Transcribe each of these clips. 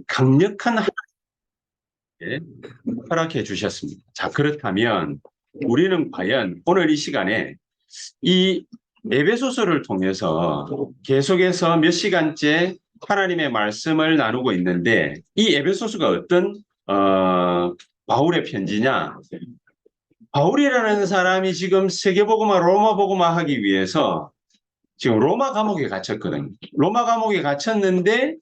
강력한 하나님께 허락해 주셨습니다. 자, 그렇다면 우리는 과연 오늘 이 시간에 이 에베소서를 통해서 계속해서 몇 시간째 하나님의 말씀을 나누고 있는데, 이 에베소서가 어떤 바울의 편지냐? 바울이라는 사람이 지금 세계복음화, 로마복음화 하기 위해서 지금 로마 감옥에 갇혔거든요. 로마 감옥에 갇혔는데,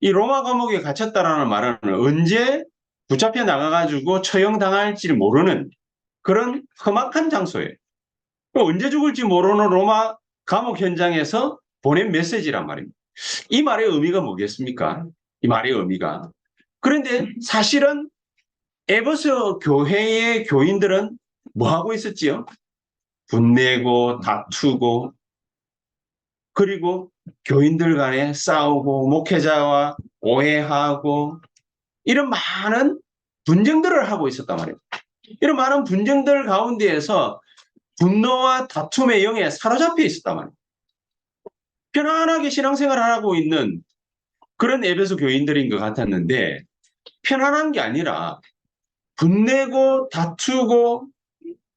이 로마 감옥에 갇혔다라는 말은 언제 붙잡혀 나가가지고 처형당할지 모르는 그런 험악한 장소예요. 언제 죽을지 모르는 로마 감옥 현장에서 보낸 메시지란 말입니다. 이 말의 의미가 뭐겠습니까? 이 말의 의미가. 그런데 사실은 에베소 교회의 교인들은 뭐 하고 있었지요? 분내고 다투고, 그리고 교인들 간에 싸우고 목회자와 오해하고 이런 많은 분쟁들을 하고 있었단 말이에요. 이런 많은 분쟁들 가운데에서 분노와 다툼의 영에 사로잡혀 있었단 말이에요. 편안하게 신앙생활을 하고 있는 그런 에베소 교인들인 것 같았는데, 편안한 게 아니라 분내고 다투고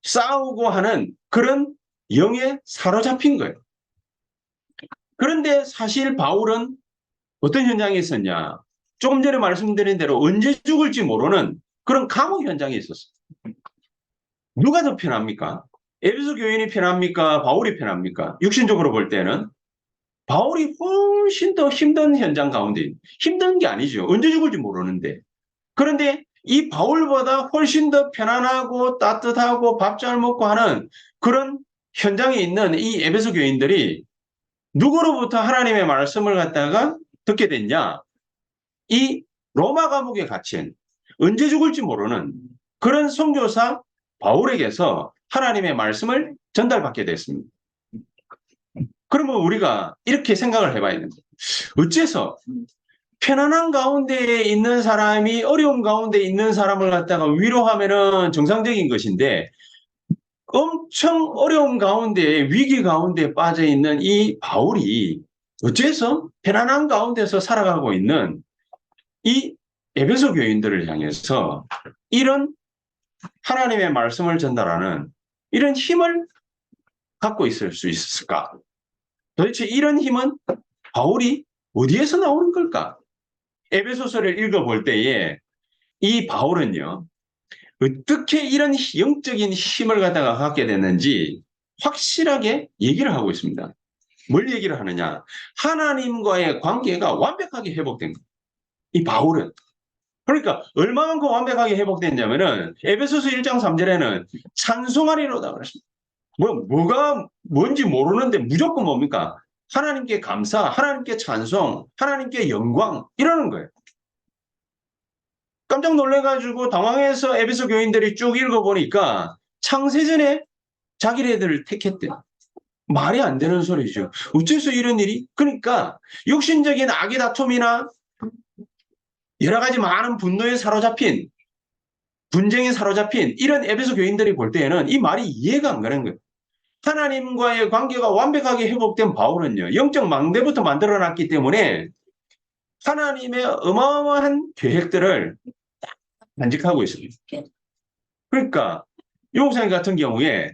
싸우고 하는 그런 영에 사로잡힌 거예요. 그런데 사실 바울은 어떤 현장에 있었냐? 조금 전에 말씀드린 대로 언제 죽을지 모르는 그런 감옥 현장에 있었어요. 누가 더 편합니까? 에베소 교인이 편합니까? 바울이 편합니까? 육신적으로 볼 때는 바울이 훨씬 더 힘든 현장 가운데, 힘든 게 아니죠. 언제 죽을지 모르는데. 그런데 이 바울보다 훨씬 더 편안하고 따뜻하고 밥 잘 먹고 하는 그런 현장에 있는 이 에베소 교인들이 누구로부터 하나님의 말씀을 갖다가 듣게 됐냐? 이 로마 감옥에 갇힌, 언제 죽을지 모르는 그런 선교사 바울에게서 하나님의 말씀을 전달받게 됐습니다. 그러면 우리가 이렇게 생각을 해봐야 됩니다. 어째서 편안한 가운데에 있는 사람이 어려움 가운데 있는 사람을 갖다가 위로하면은 정상적인 것인데, 엄청 어려움 가운데, 위기 가운데 빠져 있는 이 바울이 어째서 편안한 가운데서 살아가고 있는 이 에베소 교인들을 향해서 이런 하나님의 말씀을 전달하는 이런 힘을 갖고 있을 수 있을까? 도대체 이런 힘은 바울이 어디에서 나오는 걸까? 에베소서를 읽어볼 때에 이 바울은요, 어떻게 이런 영적인 힘을 갖다가 갖게 됐는지 확실하게 얘기를 하고 있습니다. 뭘 얘기를 하느냐? 하나님과의 관계가 완벽하게 회복된 거예요. 이 바울은. 그러니까 얼마만큼 완벽하게 회복됐냐면은 에베소서 1장 3절에는 찬송하리로다 그랬습니다. 뭐가 뭔지 모르는데 무조건 뭡니까? 하나님께 감사, 하나님께 찬송, 하나님께 영광 이러는 거예요. 깜짝 놀래가지고 당황해서 에베소 교인들이 쭉 읽어보니까 창세전에 자기네들을 택했대요. 말이 안 되는 소리죠. 어째서 이런 일이? 그러니까 육신적인 악의 다툼이나 여러 가지 많은 분노에 사로잡힌, 분쟁에 사로잡힌 이런 에베소 교인들이 볼 때에는 이 말이 이해가 안 가는 거예요. 하나님과의 관계가 완벽하게 회복된 바울은요, 영적 망대부터 만들어놨기 때문에 하나님의 어마어마한 계획들을 간직하고 있습니다. 그러니까 이 목사님 같은 경우에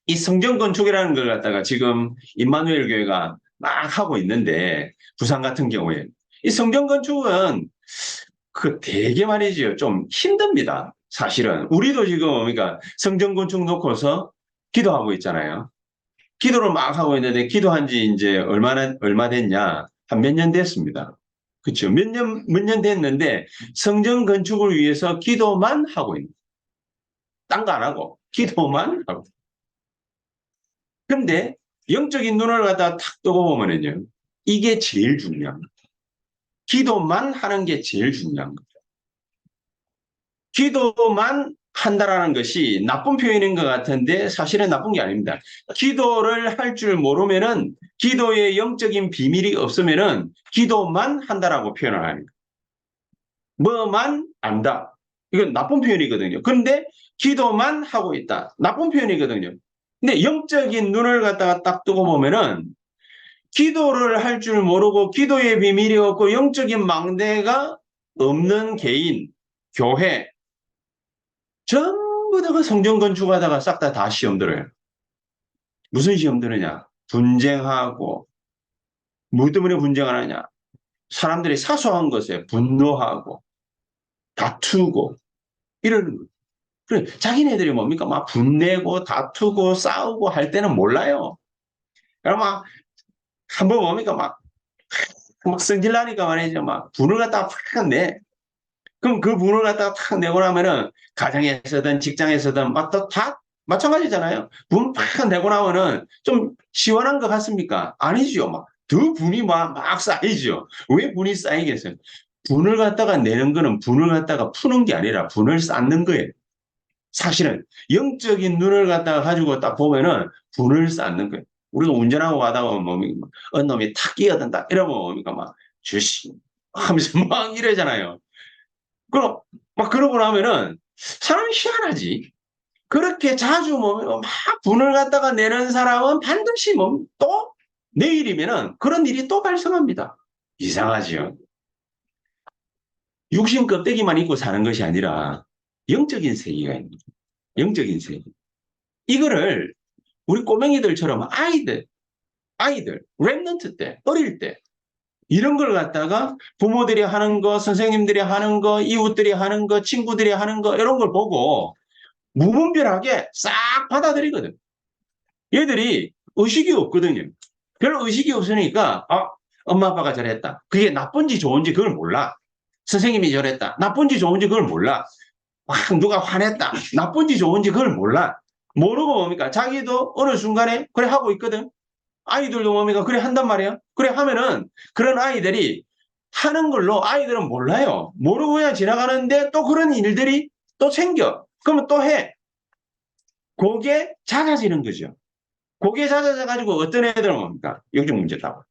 이 성전 건축이라는 걸 갖다가 지금 임마누엘 교회가 막 하고 있는데, 부산 같은 경우에 이 성전 건축은 그 되게 말이죠, 좀 힘듭니다. 사실은 우리도 지금 그러니까 성전 건축 놓고서 기도하고 있잖아요. 기도를 막 하고 있는데 기도한 지 이제 얼마 됐냐? 한 몇 년 됐습니다. 그렇죠. 몇 년 됐는데 성전 건축을 위해서 기도만 하고 있는. 딴 거 안 하고 기도만 하고. 근데 영적인 눈을 갖다 탁 뜨고 보면은요, 이게 제일 중요합니다. 기도만 하는 게 제일 중요한 거죠. 기도만 한다라는 것이 나쁜 표현인 것 같은데 사실은 나쁜 게 아닙니다. 기도를 할 줄 모르면은, 기도의 영적인 비밀이 없으면은 기도만 한다라고 표현을 합니다. 뭐만 안다. 이건 나쁜 표현이거든요. 그런데 기도만 하고 있다. 나쁜 표현이거든요. 근데 영적인 눈을 갖다가 딱 뜨고 보면은 기도를 할 줄 모르고 기도의 비밀이 없고 영적인 망대가 없는 개인, 교회 전부 다가 성전 건축하다가 싹 다 시험 들어요. 무슨 시험 들으냐? 분쟁하고 뭐 때문에 분쟁하느냐? 사람들이 사소한 것에 분노하고 다투고 이러는 거예요. 그래, 자기네들이 뭡니까? 막 분내고 다투고 싸우고 할 때는 몰라요. 그럼 막 한번 뭡니까? 막 성질나니까 말이죠. 막 분을 갖다가 팍 내. 그럼 그 분을 갖다가 팍 내고 나면은 가정에서든 직장에서든 막 다 마찬가지잖아요. 분 팍 내고 나면은 좀 시원한 것 같습니까? 아니죠. 막 더 분이 막 쌓이죠. 왜 분이 쌓이겠어요? 분을 갖다가 내는 거는 분을 갖다가 푸는 게 아니라 분을 쌓는 거예요. 사실은 영적인 눈을 갖다가 가지고 딱 보면은 분을 쌓는 거예요. 우리가 운전하고 가다가 뭡니까? 어느 놈이 탁 끼어든다. 이러면 뭡니까? 막 주시 하면서 막 이러잖아요. 그럼 막 그러고 나면은 사람이 희한하지. 그렇게 자주 막 분을 갖다가 내는 사람은 반드시 또 내일이면은 그런 일이 또 발생합니다. 이상하지요. 육신 껍데기만 입고 사는 것이 아니라 영적인 세계가 있는 거예요. 영적인 세계. 이거를 우리 꼬맹이들처럼 아이들, 랩런트 때, 어릴 때, 이런 걸 갖다가 부모들이 하는 거, 선생님들이 하는 거, 이웃들이 하는 거, 친구들이 하는 거, 이런 걸 보고 무분별하게 싹 받아들이거든. 얘들이 의식이 없거든요. 별 의식이 없으니까, 엄마 아빠가 저랬다. 그게 나쁜지 좋은지 그걸 몰라. 선생님이 저랬다. 나쁜지 좋은지 그걸 몰라. 누가 화냈다. 나쁜지 좋은지 그걸 몰라. 모르고 뭡니까? 자기도 어느 순간에 그래 하고 있거든. 아이들도 뭡니까? 그래 한단 말이야. 그래 하면은 그런 아이들이 하는 걸로 아이들은 몰라요. 모르고 그냥 지나가는데 또 그런 일들이 또 생겨. 그러면 또 해. 그게 잦아지는 거죠. 그게 잦아져가지고 어떤 애들은 뭡니까? 영적 문제 따고.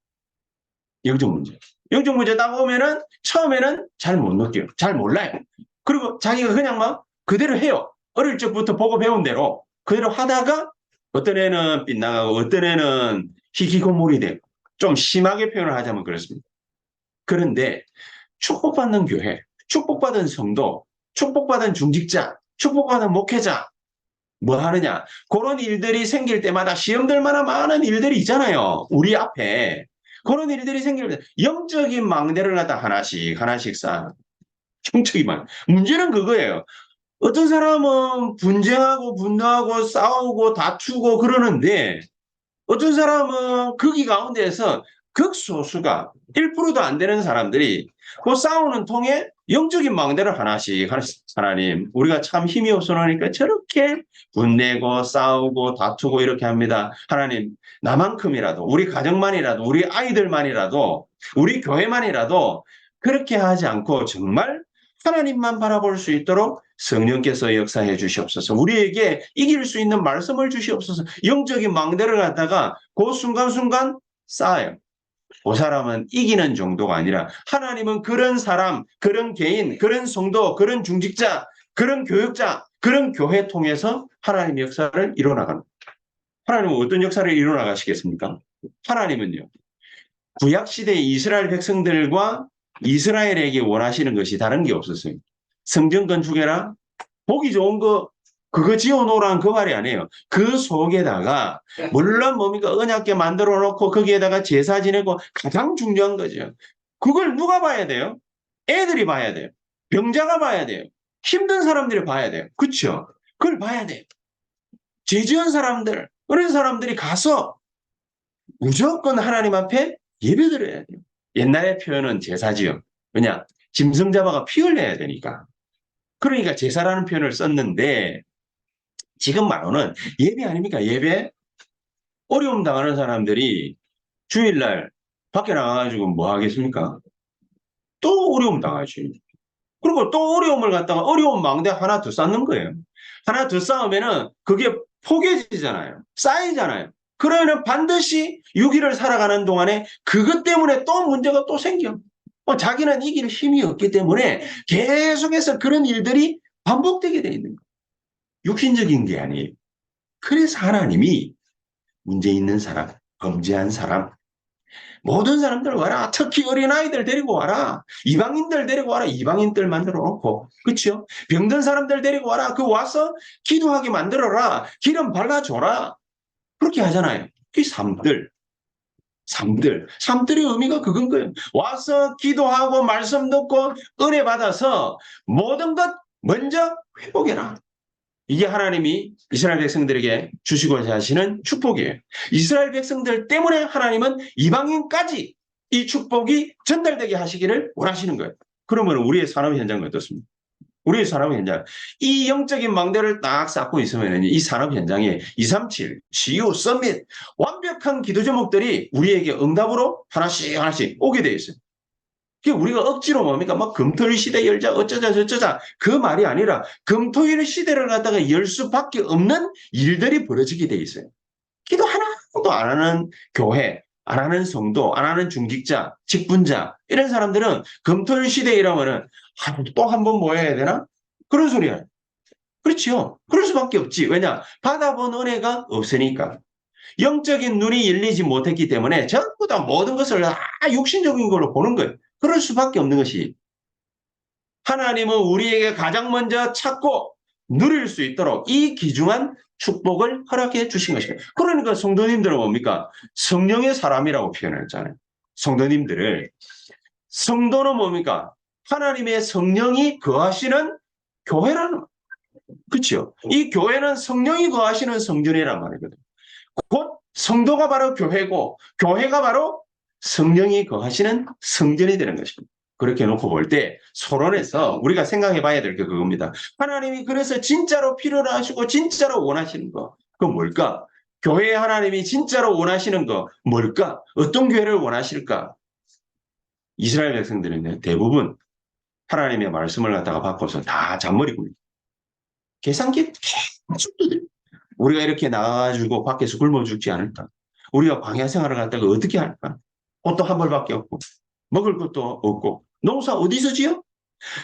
영적 문제. 영적 문제 따고 오면은 처음에는 잘 못 느껴요. 잘 몰라요. 그리고 자기가 그냥 막 그대로 해요. 어릴 적부터 보고 배운 대로 그대로 하다가 어떤 애는 빗나가고 어떤 애는 희귀고물이 되고 좀 심하게 표현을 하자면 그렇습니다. 그런데 축복받는 교회, 축복받은 성도, 축복받은 중직자, 축복받은 목회자 뭐 하느냐? 그런 일들이 생길 때마다 시험될 만한 많은 일들이 있잖아요. 우리 앞에. 그런 일들이 생길 때 영적인 망대를 갖다 하나씩 하나씩 쌓아. 영적인 망대. 문제는 그거예요. 어떤 사람은 분쟁하고 분노하고 싸우고 다투고 그러는데 어떤 사람은 거기 가운데에서 극소수가 1%도 안 되는 사람들이 그 싸우는 통에 영적인 망대를 하나씩 하나님 우리가 참 힘이 없어 놓으니까 저렇게 분내고 싸우고 다투고 이렇게 합니다. 하나님 나만큼이라도 우리 가정만이라도 우리 아이들만이라도 우리 교회만이라도 그렇게 하지 않고 정말 하나님만 바라볼 수 있도록 성령께서 역사해 주시옵소서. 우리에게 이길 수 있는 말씀을 주시옵소서. 영적인 망대를 갖다가 그 순간순간 쌓아요. 그 사람은 이기는 정도가 아니라 하나님은 그런 사람, 그런 개인, 그런 성도, 그런 중직자, 그런 교육자, 그런 교회 통해서 하나님의 역사를 이뤄나갑니다. 하나님은 어떤 역사를 이뤄나가시겠습니까? 하나님은요. 구약시대의 이스라엘 백성들과 이스라엘에게 원하시는 것이 다른 게 없었어요. 성전 건축해라. 보기 좋은 거 그거 지어놓으라는 그 말이 아니에요. 그 속에다가 물론 뭡니까 언약궤 만들어 놓고 거기에다가 제사 지내고 가장 중요한 거죠. 그걸 누가 봐야 돼요? 애들이 봐야 돼요. 병자가 봐야 돼요. 힘든 사람들이 봐야 돼요. 그렇죠? 그걸 봐야 돼요. 죄 지은 사람들 그런 사람들이 가서 무조건 하나님 앞에 예배드려야 돼요. 옛날의 표현은 제사지요. 왜냐? 짐승 잡아가 피 흘려야 되니까. 그러니까 제사라는 표현을 썼는데 지금 말로는 예배 아닙니까? 예배? 어려움 당하는 사람들이 주일날 밖에 나가가지고 뭐 하겠습니까? 또 어려움 당하지. 그리고 또 어려움을 갖다가 어려운 망대 하나 더 쌓는 거예요. 하나 더 쌓으면은 그게 포개지잖아요. 쌓이잖아요. 그러면 반드시 6일을 살아가는 동안에 그것 때문에 또 문제가 또 생겨. 자기는 이길 힘이 없기 때문에 계속해서 그런 일들이 반복되게 돼 있는 거예요. 육신적인 게 아니에요. 그래서 하나님이 문제 있는 사람, 범죄한 사람, 모든 사람들 와라. 특히 어린아이들 데리고 와라. 이방인들 데리고 와라. 이방인들 만들어 놓고. 그렇죠? 병든 사람들 데리고 와라. 그 와서 기도하게 만들어라. 기름 발라줘라. 그렇게 하잖아요. 그 삶들. 삶들의 의미가 그건 거예요. 와서 기도하고 말씀 듣고 은혜 받아서 모든 것 먼저 회복해라. 이게 하나님이 이스라엘 백성들에게 주시고자 하시는 축복이에요. 이스라엘 백성들 때문에 하나님은 이방인까지 이 축복이 전달되게 하시기를 원하시는 거예요. 그러면 우리의 산업 현장은 어떻습니까? 우리의 산업 현장. 이 영적인 망대를 딱 쌓고 있으면 이 산업 현장에 237, GU, 서밋, 완벽한 기도 제목들이 우리에게 응답으로 하나씩 하나씩 오게 돼 있어요. 우리가 억지로 뭡니까? 막 금토일 시대 열자, 어쩌자, 저쩌자. 그 말이 아니라 금토일 시대를 갖다가 열 수밖에 없는 일들이 벌어지게 돼 있어요. 기도 하나도 안 하는 교회, 안 하는 성도, 안 하는 중직자, 직분자, 이런 사람들은 금토일 시대에 이러면은 또 한 번 모여야 되나? 그런 소리야. 그렇지요. 그럴 수밖에 없지. 왜냐? 받아본 은혜가 없으니까. 영적인 눈이 열리지 못했기 때문에 전부 다 모든 것을 육신적인 걸로 보는 거예요. 그럴 수밖에 없는 것이 하나님은 우리에게 가장 먼저 찾고 누릴 수 있도록 이 귀중한 축복을 허락해 주신 것입니다. 그러니까 성도님들은 뭡니까? 성령의 사람이라고 표현했잖아요. 성도님들을. 성도는 뭡니까? 하나님의 성령이 거하시는 교회라는 말. 그렇죠? 이 교회는 성령이 거하시는 성전이란 말이거든요. 곧 성도가 바로 교회고 교회가 바로 성령이 거하시는 성전이 되는 것입니다. 그렇게 놓고 볼 때 서론에서 우리가 생각해 봐야 될 게 그겁니다. 하나님이 그래서 진짜로 필요로 하시고 진짜로 원하시는 거 그건 뭘까? 교회에 하나님이 진짜로 원하시는 거 뭘까? 어떤 교회를 원하실까? 이스라엘 백성들은 대부분 하나님의 말씀을 갖다가 바꿔서 다 잔머리 굴려. 계산기 계속 두드려. 우리가 이렇게 나가가지고 밖에서 굶어 죽지 않을까? 우리가 광야 생활을 갖다가 어떻게 할까? 옷도 한 벌밖에 없고 먹을 것도 없고 농사 어디서 지어?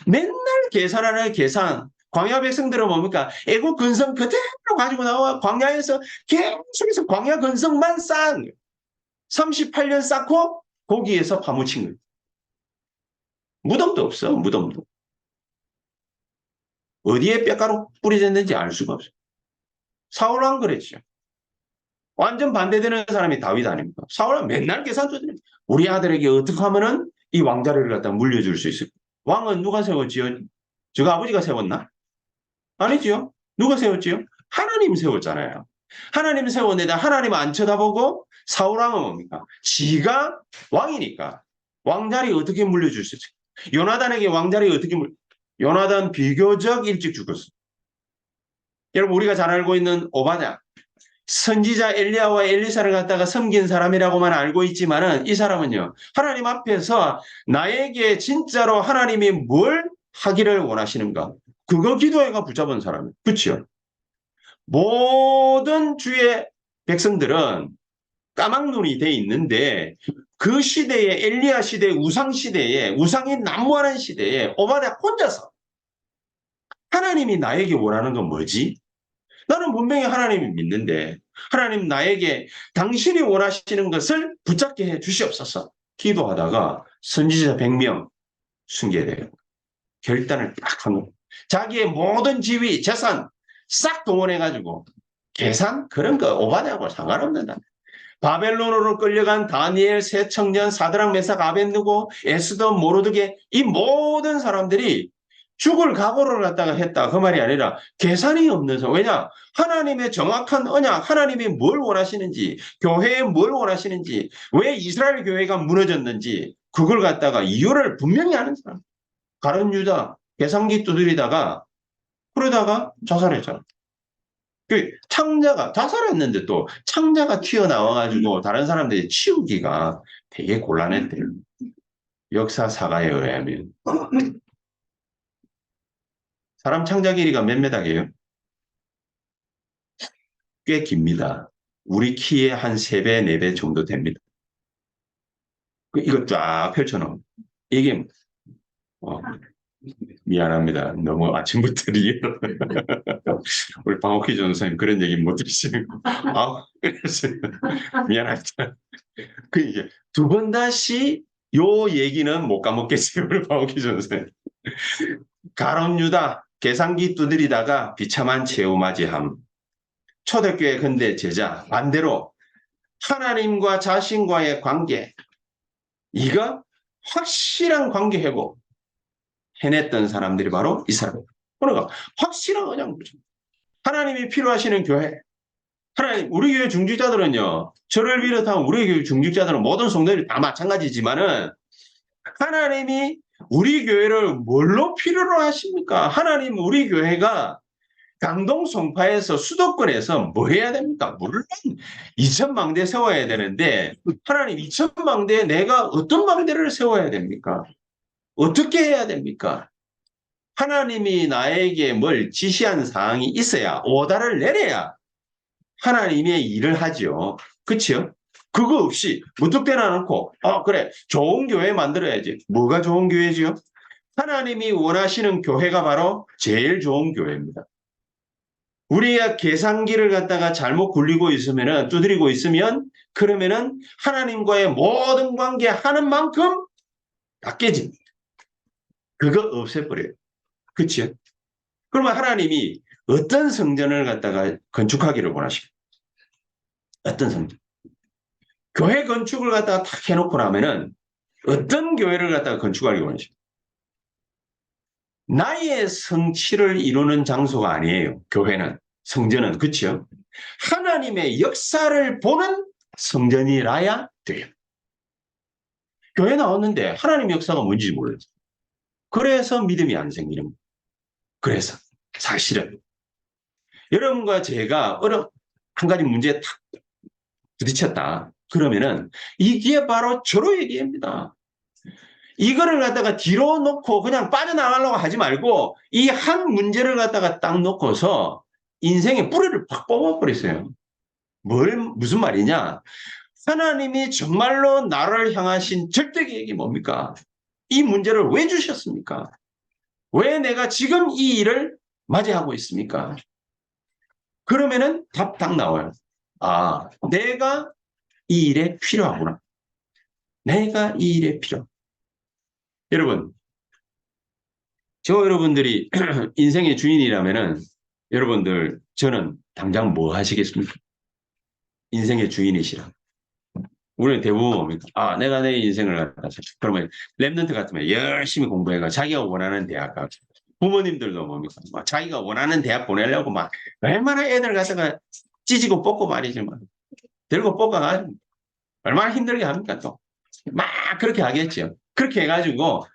맨날 계산하는 계산. 광야 백성들은 뭡니까? 애국 근성 그대로 가지고 나와 광야에서 계속해서 광야 근성만 쌓은 38년 쌓고 거기에서 파묻힌 거예요. 무덤도 없어. 무덤도. 어디에 뼈가루 뿌려졌는지 알 수가 없어요. 사울왕 그랬죠. 완전 반대되는 사람이 다윗 아닙니까? 사울은 맨날 계산 두드려. 우리 아들에게 어떻게 하면은 이 왕자리를 갖다 물려줄 수 있을까? 왕은 누가 세웠지요? 저가 아버지가 세웠나? 아니지요. 누가 세웠지요? 하나님 세웠잖아요. 하나님 세웠는데 하나님 안 쳐다보고 사울왕은 뭡니까? 지가 왕이니까 왕자리 어떻게 물려줄 수 있을까? 요나단에게 왕자리 어떻게 요나단 비교적 일찍 죽었어. 여러분 우리가 잘 알고 있는 오바댜 선지자 엘리야와 엘리사를 갖다가 섬긴 사람이라고만 알고 있지만은 이 사람은요 하나님 앞에서 나에게 진짜로 하나님이 뭘 하기를 원하시는가 그거 기도해가 붙잡은 사람이에요. 그렇죠? 모든 주의 백성들은 까막눈이 돼 있는데 그 시대에 엘리야 시대 우상 시대에 우상이 난무하는 시대에 오바댜 혼자서 하나님이 나에게 원하는 건 뭐지? 나는 분명히 하나님을 믿는데 하나님 나에게 당신이 원하시는 것을 붙잡게 해 주시옵소서. 기도하다가 선지자 100명 순계돼요. 결단을 딱 하는 자기의 모든 지위, 재산 싹 동원해가지고 계산? 그런 거 오바댜하고 상관없는다. 바벨론으로 끌려간 다니엘, 세 청년, 사드락, 메삭, 아벳느고, 에스더, 모르드게 이 모든 사람들이 죽을 각오를 갖다가 했다. 그 말이 아니라 계산이 없는 사 왜냐? 하나님의 정확한 언약, 하나님이 뭘 원하시는지, 교회에 뭘 원하시는지, 왜 이스라엘 교회가 무너졌는지 그걸 갖다가 이유를 분명히 아는 사람. 가룟 유다 계산기 두드리다가 그러다가 자살했잖아. 그 창자가 자살했는데 또 창자가 튀어나와가지고 다른 사람들이 치우기가 되게 곤란했대요. 역사사가에 의하면. 사람 창자 길이가 몇 메다게요? 꽤 깁니다. 우리 키의 한 3배, 4배 정도 됩니다. 이거 쫙 펼쳐놓으면. 이게 미안합니다. 너무 아침부터 리얼. 우리 방옥희 전사님 그런 얘기 못 들으시는 거. 아, 그래서 미안합니다. 그 이제 두 번 다시 요 얘기는 못 까먹겠어요. 우리 방옥희 전사님. 가론 유다 계산기 두드리다가 비참한 체험맞이함. 초대교회 근대 제자 반대로 하나님과 자신과의 관계 이거 확실한 관계 회복 해냈던 사람들이 바로 이 사람. 그러니까 확실한 그냥 하나님이 필요하시는 교회. 하나님 우리 교회 중직자들은요. 저를 비롯한 우리 교회 중직자들은 모든 성도들이 다 마찬가지지만은 하나님이 우리 교회를 뭘로 필요로 하십니까? 하나님 우리 교회가 강동 송파에서 수도권에서 뭐 해야 됩니까? 물론 2,000망대 세워야 되는데 하나님 2,000망대에 내가 어떤 망대를 세워야 됩니까? 어떻게 해야 됩니까? 하나님이 나에게 뭘 지시한 사항이 있어야 오다를 내려야 하나님의 일을 하죠. 그렇죠? 그거 없이 무턱대나 놓고 그래 좋은 교회 만들어야지. 뭐가 좋은 교회지요? 하나님이 원하시는 교회가 바로 제일 좋은 교회입니다. 우리가 계산기를 갖다가 잘못 굴리고 있으면은 두드리고 있으면 그러면은 하나님과의 모든 관계 하는 만큼 다 깨집니다. 그거 없애버려요. 그렇죠? 그러면 하나님이 어떤 성전을 갖다가 건축하기를 원하십니까? 어떤 성전? 교회 건축을 갖다가 탁 해놓고 나면은 어떤 교회를 갖다가 건축하기를 원하십니까? 나의 성취를 이루는 장소가 아니에요. 교회는. 성전은. 그렇죠? 하나님의 역사를 보는 성전이라야 돼요. 교회 나왔는데 하나님의 역사가 뭔지 몰라요. 그래서 믿음이 안 생기는 거예요. 그래서 사실은 여러분과 제가 한 가지 문제에 탁 부딪혔다. 그러면은 이게 바로 절호의 기회입니다. 이거를 갖다가 뒤로 놓고 그냥 빠져나가려고 하지 말고 이 한 문제를 갖다가 딱 놓고서 인생의 뿌리를 팍 뽑아버렸어요. 무슨 말이냐? 하나님이 정말로 나를 향하신 절대 계획이 뭡니까? 이 문제를 왜 주셨습니까? 왜 내가 지금 이 일을 맞이하고 있습니까? 그러면은 답 딱 나와요. 내가 이 일에 필요하구나. 내가 이 일에 필요. 여러분, 여러분들이 인생의 주인이라면은 여러분들 저는 당장 뭐 하시겠습니까? 인생의 주인이시라. 우리는 대부분 뭡니까? 내가 내 인생을 갖다 그러면 랩런트 같으면 열심히 공부해가 자기가 원하는 대학 가 부모님들도 뭡니까? 자기가 원하는 대학 보내려고 막 얼마나 애들 갖다가 찢고 뽑고 말이지만 들고 뽑아가지고 얼마나 힘들게 합니까 또? 막 그렇게 하겠죠. 그렇게 해가지고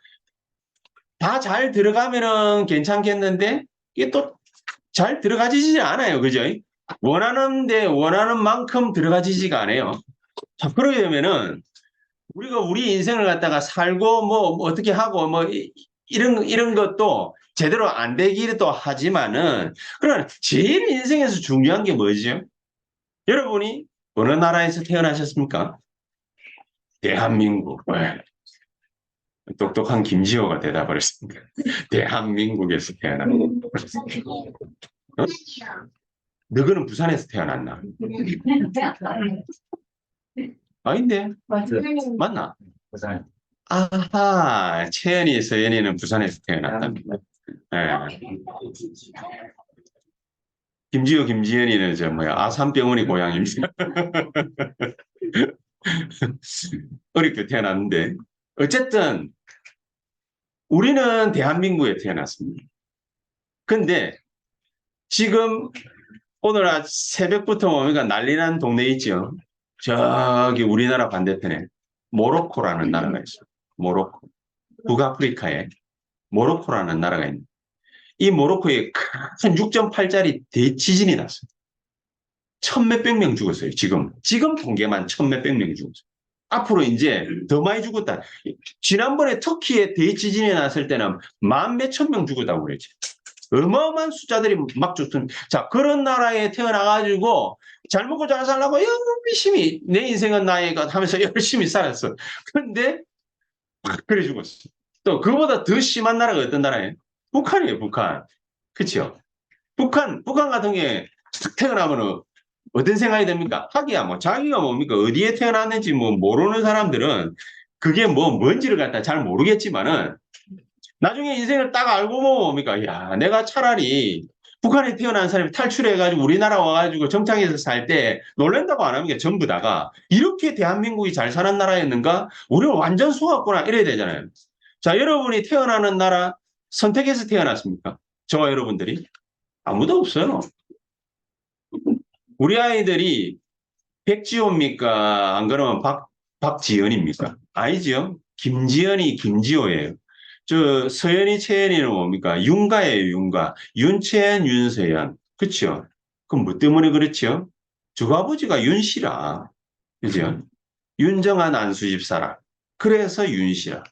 다 잘 들어가면은 괜찮겠는데 이게 또 잘 들어가지지 않아요. 그죠? 원하는 만큼 들어가지지가 않아요. 자, 그러게 되면은 우리가 우리 인생을 갖다가 살고 뭐 어떻게 하고 뭐 이런 것도 제대로 안 되기도 하지만은 그러나 제일 인생에서 중요한 게 뭐죠? 여러분이 어느 나라에서 태어나셨습니까? 대한민국. 똑똑한 김지호가 대답을 했습니다. 대한민국에서 태어났고. 어? 너희는 부산에서 태어났나? 아닌데? 맞나? 부산. 아하, 채연이, 서연이는 부산에서 태어났답니다. 네. 김지연이는 아산병원이 고향입니다. 어렵게 태어났는데 어쨌든 우리는 대한민국에 태어났습니다. 근데 지금 오늘 새벽부터 뭡니까 난리난 동네 있죠. 저기 우리나라 반대편에 모로코라는 나라가 있어요. 모로코. 북아프리카에 모로코라는 나라가 있는데 이 모로코에 큰 6.8짜리 대지진이 났어요. 천몇백 명 죽었어요. 지금 통계만 천몇백 명 죽었어요. 앞으로 이제 더 많이 죽었다. 지난번에 터키에 대지진이 났을 때는 만 몇천 명 죽었다고 그랬지. 어마어마한 숫자들이 막 죽습니다. 자, 그런 나라에 태어나가지고 잘 먹고 잘 살라고 열심히 내 인생은 나의 것 하면서 열심히 살았어. 그런데 막 그래 죽었어. 또 그보다 더 심한 나라가 어떤 나라예요? 북한이에요, 북한. 그쵸? 북한 같은 경우에 탁 태어나면은 어떤 생각이 듭니까? 하기야, 뭐, 자기가 뭡니까? 어디에 태어났는지 뭐, 모르는 사람들은 그게 뭐, 뭔지를 갖다 잘 모르겠지만은, 나중에 인생을 딱 알고 보면 뭡니까? 야, 내가 차라리 북한에 태어난 사람이 탈출해가지고 우리나라 와가지고 정착해서 살 때 놀란다고 안 합니까? 전부 다가. 이렇게 대한민국이 잘 사는 나라였는가? 우리는 완전 속았구나. 이래야 되잖아요. 자, 여러분이 태어나는 나라 선택해서 태어났습니까? 저와 여러분들이? 아무도 없어요. 우리 아이들이 백지호입니까? 안 그러면 박지연입니까? 아니지요. 김지연이 김지호예요. 저 서연이 채연이는 뭡니까? 윤가예요, 윤가. 윤채연, 윤서연. 그렇죠? 그럼 뭐 때문에 그렇죠? 저 아버지가 윤씨라. 그죠? 윤정한 안수집사라. 그래서 윤씨라.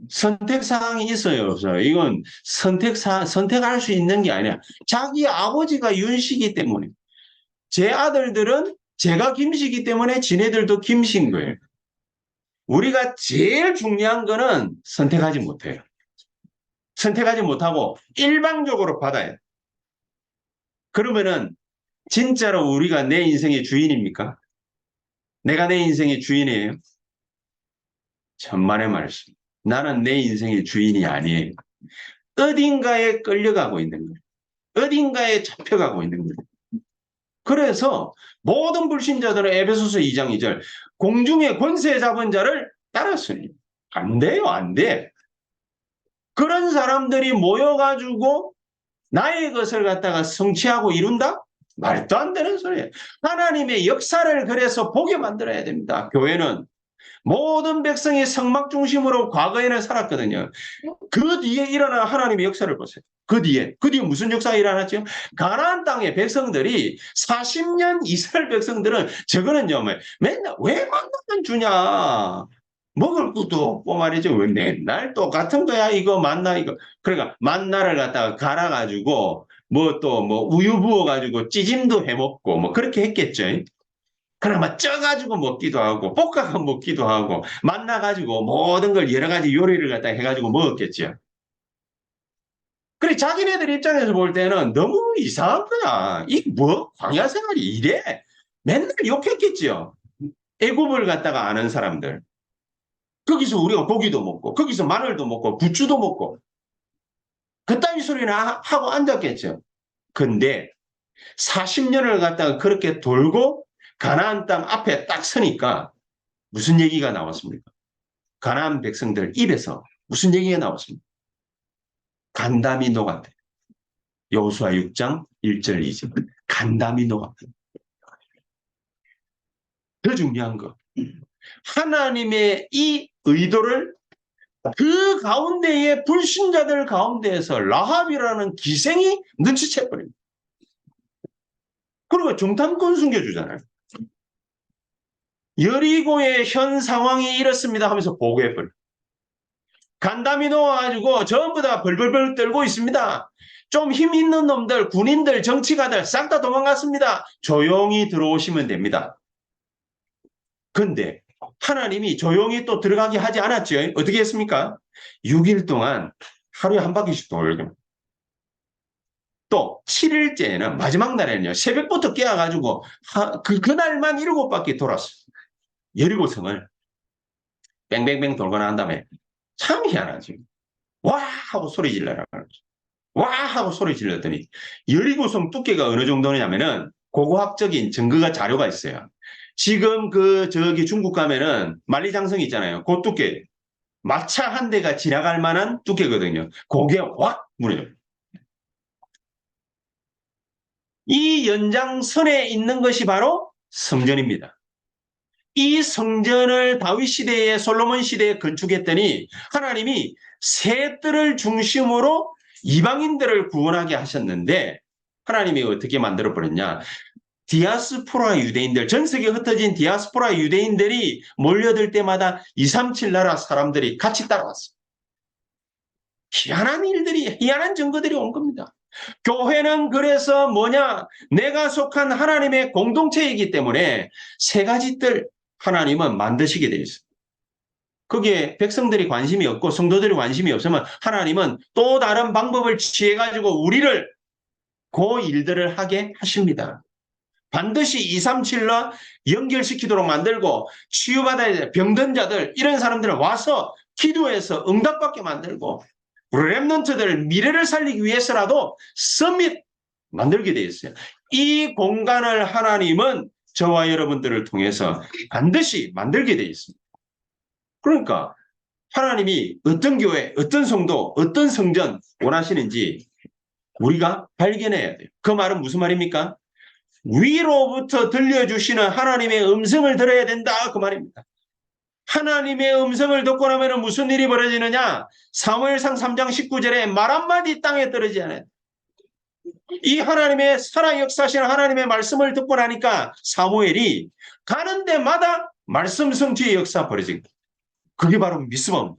선택 사항이 있어요, 없어요? 이건 선택할 수 있는 게 아니야. 자기 아버지가 윤씨기 때문에. 제 아들들은 제가 김씨기 때문에 지네들도 김씨인 거예요. 우리가 제일 중요한 거는 선택하지 못해요. 선택하지 못하고 일방적으로 받아요. 그러면은 진짜로 우리가 내 인생의 주인입니까? 내가 내 인생의 주인이에요? 천만의 말씀. 나는 내 인생의 주인이 아니에요. 어딘가에 끌려가고 있는 거예요. 어딘가에 잡혀가고 있는 거예요. 그래서 모든 불신자들은 에베소서 2장 2절 공중의 권세 잡은 자를 따랐으니 안 돼요, 안 돼. 그런 사람들이 모여가지고 나의 것을 갖다가 성취하고 이룬다? 말도 안 되는 소리예요. 하나님의 역사를 그래서 보게 만들어야 됩니다. 교회는 모든 백성이 성막 중심으로 과거에는 살았거든요. 그 뒤에 일어난 하나님의 역사를 보세요. 그 뒤에 무슨 역사가 일어났죠? 가나안 땅의 백성들이 40년 이스라엘 백성들은 저거는요, 맨날 왜 만나면 주냐? 먹을 것도 없고 말이죠. 왜 맨날 똑같은 거야? 이거 만나 이거. 그러니까 만나를 갖다가 갈아가지고 뭐 또 뭐 우유 부어가지고 찌짐도 해먹고 뭐 그렇게 했겠죠. 그러면 쪄가지고 먹기도 하고 볶아서 먹기도 하고 만나가지고 모든 걸 여러 가지 요리를 갖다 해가지고 먹었겠죠. 그래 자기네들 입장에서 볼 때는 너무 이상한 거야. 이 뭐 광야 생활이 이래? 맨날 욕했겠죠. 애굽을 갖다가 아는 사람들. 거기서 우리가 고기도 먹고 거기서 마늘도 먹고 부추도 먹고 그따위 소리나 하고 앉았겠죠. 근데 40년을 갖다가 그렇게 돌고 가나안 땅 앞에 딱 서니까 무슨 얘기가 나왔습니까? 가나안 백성들 입에서 무슨 얘기가 나왔습니까? 간담이 녹았대. 여호수아 6장 1절 2절. 간담이 녹았대. 더 중요한 거. 하나님의 이 의도를 그 가운데의 불신자들 가운데에서 라합이라는 기생이 눈치채버립니다. 그리고 정탐꾼 숨겨주잖아요. 여리고의 현 상황이 이렇습니다 하면서 보고해버려요. 간담이 놓아가지고 전부 다 벌벌벌 떨고 있습니다. 좀 힘 있는 놈들, 군인들, 정치가들 싹 다 도망갔습니다. 조용히 들어오시면 됩니다. 근데 하나님이 조용히 또 들어가게 하지 않았죠. 어떻게 했습니까? 6일 동안 하루에 한 바퀴씩 돌려. 또 7일째에는 마지막 날에는요. 새벽부터 깨어가지고 그날만 7바퀴 돌았어요. 여리고성을 뺑뺑뺑 돌고 난 다음에 참 희한하지. 와 하고 소리 질러라. 와 하고 소리 질렀더니 여리고성 두께가 어느 정도냐면은 고고학적인 증거가 자료가 있어요. 지금 저기 중국 가면은 만리장성 있잖아요. 그 두께 마차 한 대가 지나갈 만한 두께거든요. 그게 확 무너져요. 이 연장선에 있는 것이 바로 성전입니다. 이 성전을 다윗 시대에 솔로몬 시대에 건축했더니 하나님이 새 뜰을 중심으로 이방인들을 구원하게 하셨는데 하나님이 어떻게 만들어버렸냐. 디아스포라 유대인들, 전 세계에 흩어진 디아스포라 유대인들이 몰려들 때마다 237 나라 사람들이 같이 따라왔어요. 희한한 일들이, 희한한 증거들이 온 겁니다. 교회는 그래서 뭐냐? 내가 속한 하나님의 공동체이기 때문에 세 가지 뜰 하나님은 만드시게 되어 있습니다. 거기에 백성들이 관심이 없고 성도들이 관심이 없으면 하나님은 또 다른 방법을 취해가지고 우리를 그 일들을 하게 하십니다. 반드시 237로 연결시키도록 만들고 치유받아야 될 병든 자들 이런 사람들을 와서 기도해서 응답받게 만들고 렘넌트들 미래를 살리기 위해서라도 서밋 만들게 되어 있어요. 이 공간을 하나님은 저와 여러분들을 통해서 반드시 만들게 되어 있습니다. 그러니까 하나님이 어떤 교회, 어떤 성도, 어떤 성전 원하시는지 우리가 발견해야 돼요. 그 말은 무슨 말입니까? 위로부터 들려주시는 하나님의 음성을 들어야 된다 그 말입니다. 하나님의 음성을 듣고 나면 무슨 일이 벌어지느냐? 사무엘상 3장 19절에 말 한마디 땅에 떨어지지 않아요. 이 하나님의 살아 역사하시는 하나님의 말씀을 듣고 나니까 사무엘이 가는 데마다 말씀 성취의 역사 벌어집니다. 그게 바로 미스범.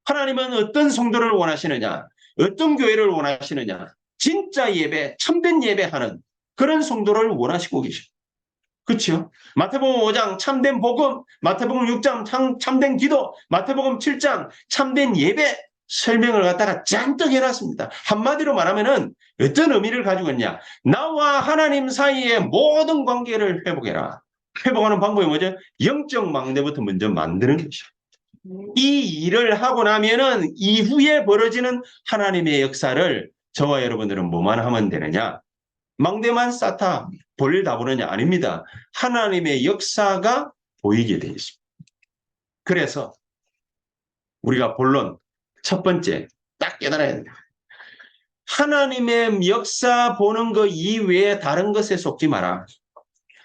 하나님은 어떤 성도를 원하시느냐? 어떤 교회를 원하시느냐? 진짜 예배, 참된 예배하는 그런 성도를 원하시고 계십니다. 그렇죠? 마태복음 5장 참된 복음, 마태복음 6장 참된 기도, 마태복음 7장 참된 예배 설명을 갖다가 잔뜩 해놨습니다. 한마디로 말하면은 어떤 의미를 가지고 있냐? 나와 하나님 사이의 모든 관계를 회복해라. 회복하는 방법이 뭐죠? 영적 망대부터 먼저 만드는 것이죠. 이 일을 하고 나면은 이후에 벌어지는 하나님의 역사를 저와 여러분들은 뭐만 하면 되느냐? 망대만 쌓다 볼일 다 보느냐? 아닙니다. 하나님의 역사가 보이게 되어 있습니다. 그래서 우리가 본론 첫 번째 딱 깨달아야 됩니다. 하나님의 역사 보는 것 이외에 다른 것에 속지 마라.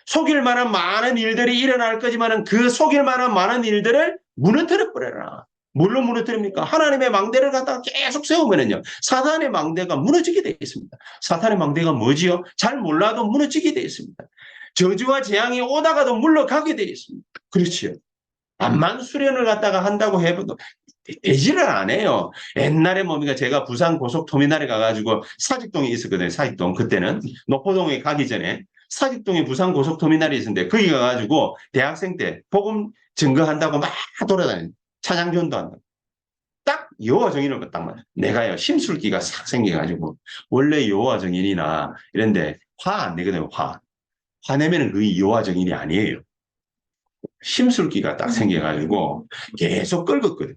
속일 만한 많은 일들이 일어날 거지만 그 속일 만한 많은 일들을 무너뜨려 버려라. 뭘로 무너뜨립니까? 하나님의 망대를 갖다가 계속 세우면은요, 사탄의 망대가 무너지게 되어 있습니다. 사탄의 망대가 뭐지요? 잘 몰라도 무너지게 되어 있습니다. 저주와 재앙이 오다가도 물러가게 되어 있습니다. 그렇지요. 암만 수련을 갖다가 한다고 해도 되지를 안 해요. 옛날에 뭡니까? 제가 부산 고속터미널에 가가지고 사직동에 있었거든요. 사직동. 그때는 노포동에 가기 전에 사직동에 부산 고속터미널이 있었는데 거기 가가지고 대학생 때 복음 증거한다고 막 돌아다니는 찬양전도 한다. 딱 여호와 정인을 딱 말이야. 내가요 심술기가 싹 생겨가지고 원래 여호와 정인이나 이런데 화 안 내거든요. 화 내면은 그게 여호와 정인이 아니에요. 심술기가 딱 생겨가지고 계속 끌었거든.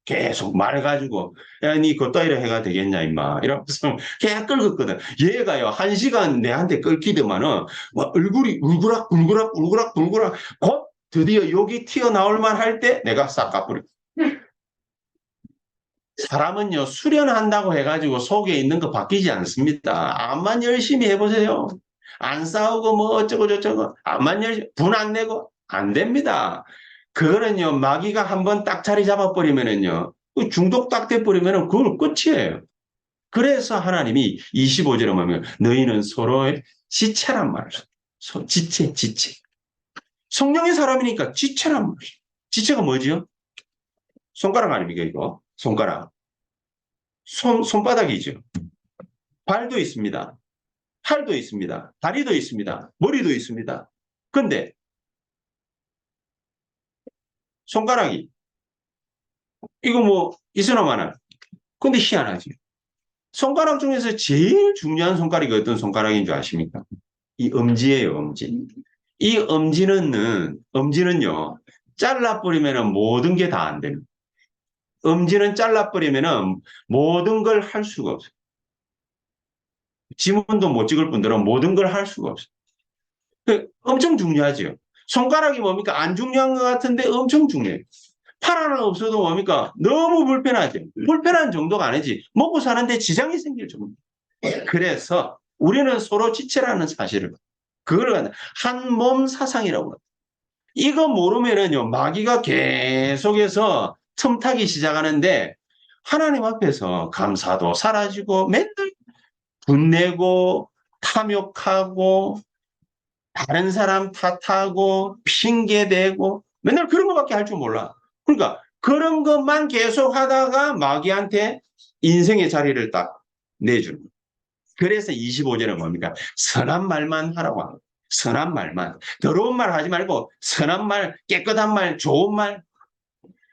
계속 말해가지고 야, 니 그따위로 해가 되겠냐 임마 이러면서 계속 끌었거든. 얘가요 1시간 내한테 끌기더만은 얼굴이 울그락 곧 드디어 여기 튀어나올만 할 때 내가 싹 까버려. 사람은요 수련한다고 해가지고 속에 있는 거 바뀌지 않습니다. 암만 열심히 해보세요. 안 싸우고 뭐 어쩌고 저쩌고 암만 열심히 분 안 내고 안 됩니다. 그거는요 마귀가 한번 딱 자리 잡아버리면은요 중독 딱 돼버리면은 그건 끝이에요. 그래서 하나님이 25절에 보면 너희는 서로의 지체란 말을 지체. 성령의 사람이니까 지체란 말이에요. 지체가 뭐지요? 손가락 아닙니까 이거? 손가락. 손바닥이죠. 발도 있습니다. 팔도 있습니다. 다리도 있습니다. 머리도 있습니다. 근데 손가락이 이거 뭐 있으나 마나. 근데 희한하지. 손가락 중에서 제일 중요한 손가락이 어떤 손가락인 줄 아십니까? 이 엄지예요, 엄지. 이 엄지는요, 잘라버리면 모든 게 다 안 되는. 엄지는 잘라버리면 모든 걸 할 수가 없어요. 지문도 못 찍을 뿐더러 모든 걸 할 수가 없어요. 엄청 중요하죠. 손가락이 뭡니까? 안 중요한 것 같은데 엄청 중요해요. 팔 하나 없어도 뭡니까? 너무 불편하죠. 불편한 정도가 아니지. 먹고 사는데 지장이 생길 정도. 그래서 우리는 서로 지체라는 사실을 그걸 한 몸 사상이라고 합니다. 이거 모르면은요 마귀가 계속해서 틈타기 시작하는데 하나님 앞에서 감사도 사라지고 맨날 분내고 탐욕하고 다른 사람 탓하고 핑계대고 맨날 그런 것밖에 할 줄 몰라. 그러니까 그런 것만 계속 하다가 마귀한테 인생의 자리를 딱 내주는 거예요. 그래서 25절은 뭡니까? 선한 말만 하라고 하는 거예요. 선한 말만. 더러운 말 하지 말고 선한 말, 깨끗한 말, 좋은 말.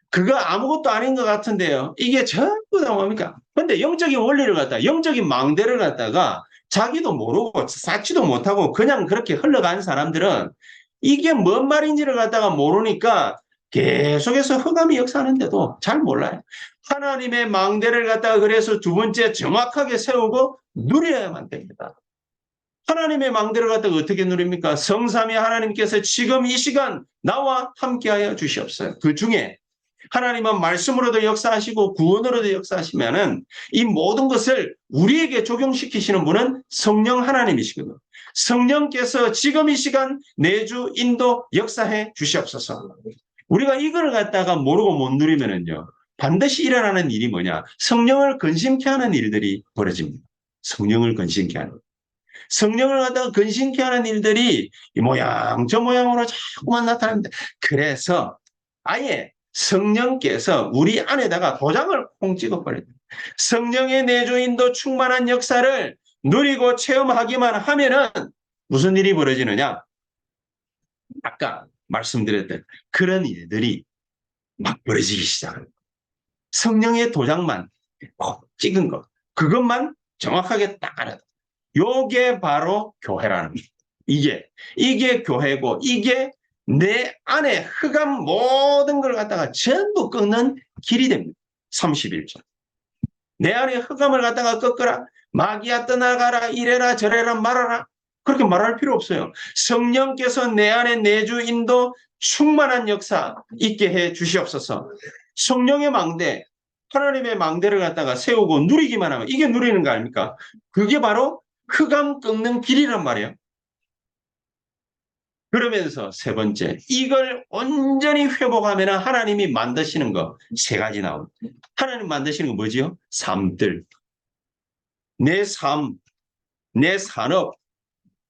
그거 아무것도 아닌 것 같은데요. 이게 전부 다 뭡니까? 근데 영적인 원리를 갖다가, 영적인 망대를 갖다가 자기도 모르고 쌓지도 못하고 그냥 그렇게 흘러간 사람들은 이게 뭔 말인지를 갖다가 모르니까 계속해서 흑암이 역사하는데도 잘 몰라요. 하나님의 망대를 갖다가 그래서 두 번째 정확하게 세우고 누려야만 됩니다. 하나님의 망대를 갖다가 어떻게 누립니까? 성삼위 하나님께서 지금 이 시간 나와 함께하여 주시옵소서. 그 중에 하나님은 말씀으로도 역사하시고 구원으로도 역사하시면은 이 모든 것을 우리에게 적용시키시는 분은 성령 하나님이시거든요. 성령께서 지금 이 시간 내주 인도 역사해 주시옵소서. 우리가 이걸 갖다가 모르고 못 누리면은요, 반드시 일어나는 일이 뭐냐? 성령을 근심케 하는 일들이 벌어집니다. 성령을 근심케 하는. 성령을 갖다가 근심케 하는 일들이 이 모양 저 모양으로 자꾸만 나타납니다. 그래서 아예 성령께서 우리 안에다가 도장을 콩 찍어버려요. 성령의 내주인도 충만한 역사를 누리고 체험하기만 하면은 무슨 일이 벌어지느냐? 아까 말씀드렸던 그런 일들이 막 벌어지기 시작합니다. 성령의 도장만 꼭 찍은 것, 그것만 정확하게 딱 알아요. 요게 바로 교회라는 거예요. 이게 교회고, 이게 내 안에 흑암 모든 걸 갖다가 전부 꺾는 길이 됩니다. 31절. 내 안에 흑암을 갖다가 꺾어라. 마귀야 떠나가라. 이래라 저래라 말하라. 그렇게 말할 필요 없어요. 성령께서 내 안에 내주 인도 충만한 역사 있게 해 주시옵소서. 성령의 망대, 하나님의 망대를 갖다가 세우고 누리기만 하면 이게 누리는 거 아닙니까? 그게 바로 흑암 꺾는 길이란 말이에요. 그러면서 세 번째, 이걸 온전히 회복하면 하나님이 만드시는 거 세 가지 나옵니다. 하나님 만드시는 거 뭐지요? 삶들. 내 삶, 내 산업,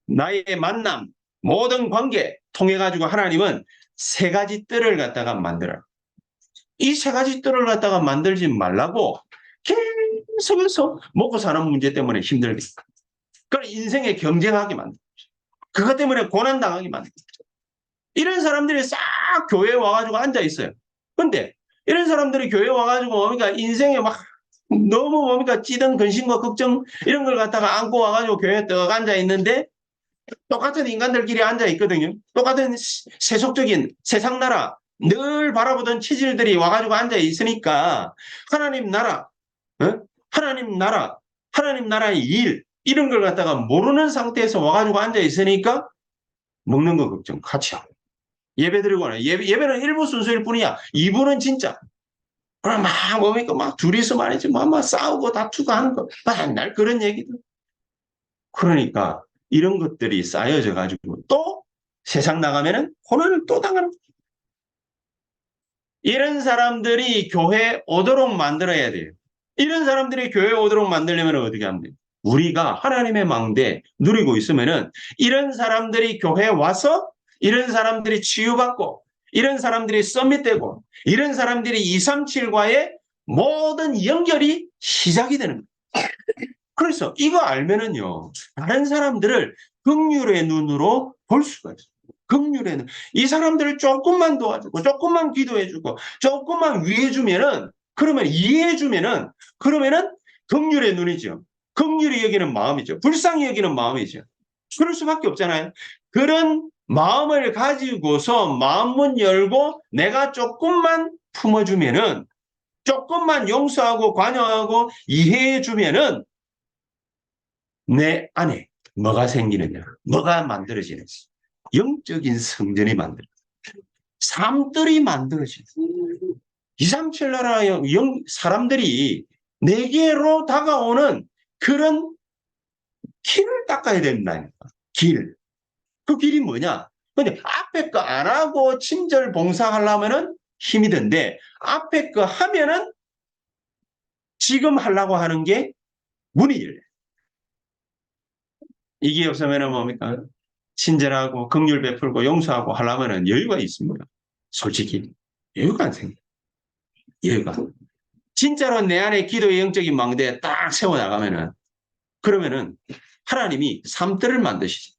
나의 만남, 모든 관계 통해 가지고 하나님은 세 가지 뜰을 갖다가 만들어요. 이 세 가지 뜰을 갖다가 만들지 말라고 계속해서 먹고 사는 문제 때문에 힘들게. 그걸 인생에 경쟁하게 만들죠. 그것 때문에 고난당하게 만들죠. 이런 사람들이 싹 교회에 와가지고 앉아 있어요. 근데 이런 사람들이 교회에 와가지고 뭡니까? 인생에 막 너무 뭡니까? 찌든 근심과 걱정 이런 걸 갖다가 안고 와가지고 교회에 떡 앉아 있는데 똑같은 인간들끼리 앉아 있거든요. 똑같은 세속적인 세상 나라 늘 바라보던 체질들이 와가지고 앉아 있으니까 하나님 나라, 어? 하나님 나라, 하나님 나라의 일 이런 걸 갖다가 모르는 상태에서 와가지고 앉아 있으니까 먹는 거 걱정 같이 하고 예배 드리거나 예배는 1부 순서일 뿐이야. 2부는 진짜 그럼 막 뭡니까 막 둘이서 말이지 막 싸우고 다투고 하는 거 맨날 그런 얘기들. 그러니까 이런 것들이 쌓여져 가지고 또 세상 나가면은 고난을 또 당하는 거예요. 이런 사람들이 교회에 오도록 만들어야 돼요. 이런 사람들이 교회에 오도록 만들려면 어떻게 하면 돼요? 우리가 하나님의 망대 누리고 있으면은 이런 사람들이 교회에 와서 이런 사람들이 치유받고 이런 사람들이 서밋되고 이런 사람들이 237과의 모든 연결이 시작이 되는 거예요. 그래서 이거 알면은요, 다른 사람들을 긍휼의 눈으로 볼 수가 있어요. 긍휼의 눈. 이 사람들을 조금만 도와주고, 조금만 기도해주고, 조금만 위해주면은, 그러면 이해해주면은, 그러면은 긍휼의 눈이죠. 긍휼히 여기는 마음이죠. 불쌍히 여기는 마음이죠. 그럴 수밖에 없잖아요. 그런 마음을 가지고서 마음문 열고 내가 조금만 품어주면은, 조금만 용서하고 관여하고 이해해주면은 내 안에 뭐가 생기느냐, 뭐가 만들어지는지, 영적인 성전이 만들어져요. 삶들이 만들어져요. 237 나라의 사람들이 내게로 다가오는 그런 길을 닦아야 된다니까. 길. 그 길이 뭐냐? 근데 앞에 거 안 하고 친절 봉사하려면은 힘이 든데 앞에 거 하면은 지금 하려고 하는 게 문이 열려요. 이게 없으면 뭡니까? 친절하고 긍휼 베풀고 용서하고 하려면 여유가 있습니다. 솔직히 여유가 안 생겨요. 여유가. 진짜로 내 안에 기도의 영적인 망대에 딱 세워나가면은 그러면은 하나님이 삶들을 만드시죠.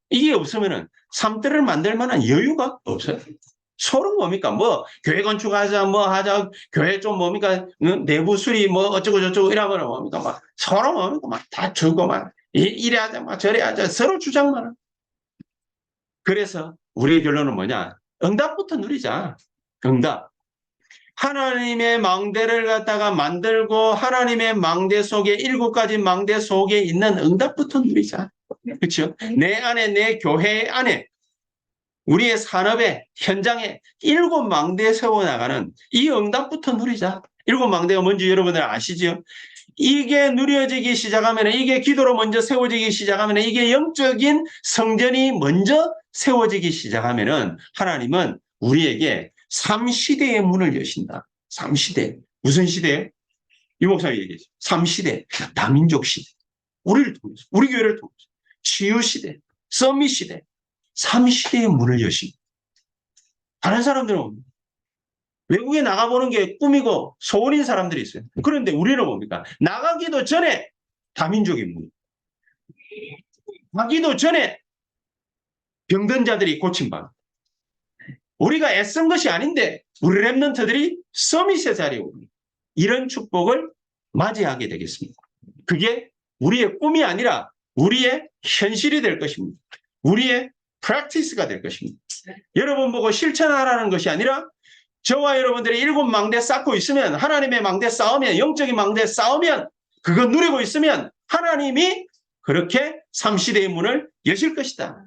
이게 없으면은 삶들을 만들 만한 여유가 없어요. 서로 뭡니까? 뭐, 교회 건축하자, 뭐 하자, 교회 좀 뭡니까? 내부 수리 뭐 어쩌고 저쩌고 이러면 뭡니까? 막 서로 뭡니까? 막 다투고 막 이래 하자, 막 저래 하자, 서로 주장만 하고. 그래서 우리의 결론은 뭐냐? 응답부터 누리자. 응답. 하나님의 망대를 갖다가 만들고 하나님의 망대 속에 7가지 망대 속에 있는 응답부터 누리자. 그렇죠? 내 안에, 내 교회 안에, 우리의 산업에, 현장에 7망대 세워나가는 이 응답부터 누리자. 7망대가 뭔지 여러분들 아시죠? 이게 누려지기 시작하면, 이게 기도로 먼저 세워지기 시작하면, 이게 영적인 성전이 먼저 세워지기 시작하면 하나님은 우리에게 3시대의 문을 여신다. 3시대. 무슨 시대? 유 목사님 얘기했죠. 3시대. 다민족 시대. 우리를 통해서, 우리 교회를 통해서. 치유 시대, 서밋 시대. 3시대의 문을 여신다. 다른 사람들은 외국에 나가보는 게 꿈이고 소원인 사람들이 있어요. 그런데 우리는 뭡니까? 나가기도 전에 다민족의 문. 가기도 전에 병든 자들이 고침받는. 우리가 애쓴 것이 아닌데 우리 랩런트들이 서밋의 자리에 오는 이런 축복을 맞이하게 되겠습니다. 그게 우리의 꿈이 아니라 우리의 현실이 될 것입니다. 우리의 프랙티스가 될 것입니다. 여러분 보고 실천하라는 것이 아니라 저와 여러분들이 7망대 쌓고 있으면, 하나님의 망대 쌓으면, 영적인 망대 쌓으면, 그거 누리고 있으면 하나님이 그렇게 3시대의 문을 여실 것이다.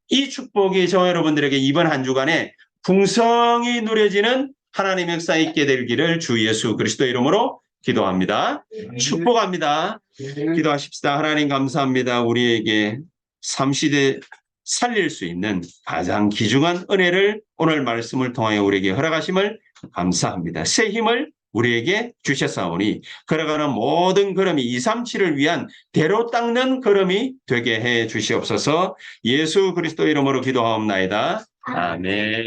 이 축복이 저와 여러분들에게 이번 한 주간에 풍성히 누려지는 하나님의 역사 있게 되기를 주 예수 그리스도 이름으로 기도합니다. 축복합니다. 기도하십시다. 하나님 감사합니다. 우리에게 3시대 살릴 수 있는 가장 귀중한 은혜를 오늘 말씀을 통하여 우리에게 허락하심을 감사합니다. 새 힘을 우리에게 주셨사오니 걸어가는 모든 걸음이 237을 위한 대로 닦는 걸음이 되게 해 주시옵소서. 예수 그리스도 이름으로 기도하옵나이다. 아멘.